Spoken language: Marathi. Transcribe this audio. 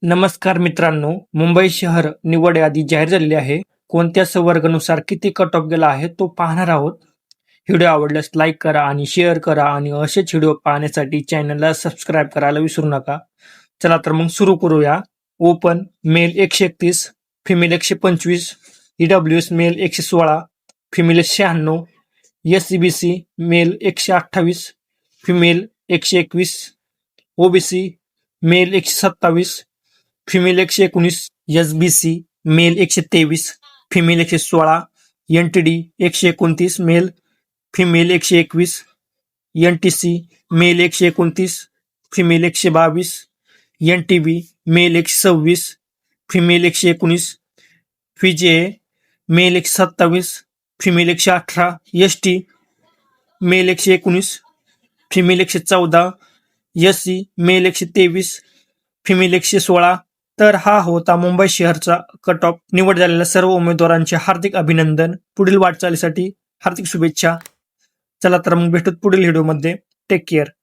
नमस्कार मित्रांनो, मुंबई शहर निवड यादी जाहीर झालेली आहे. कोणत्या संवर्गानुसार किती कट ऑफ गेला आहे तो पाहणार आहोत. व्हिडिओ आवडल्यास लाईक करा आणि शेअर करा आणि असेच व्हिडिओ पाहण्यासाठी चॅनलला सबस्क्राईब करायला विसरू नका. चला तर मग सुरू करूया. Open male 131, female 125, EWS male 116, female 96, SCBC male 128, female 121, OBC male 127, female 119, SBC male 123, female 116, NTD 129, male female 121, NTC male 129, female 122, NTB male 126, female 119, FIJA male 127, female 118, ST male 119, female 114, SC male 123, female 116. तर हा होता मुंबई शहरचा कट ऑफ. निवड झालेल्या सर्व उमेदवारांचे हार्दिक अभिनंदन. पुढील वाटचालीसाठी हार्दिक शुभेच्छा. चला तर मग भेटूत पुढील व्हिडिओमध्ये. Take care.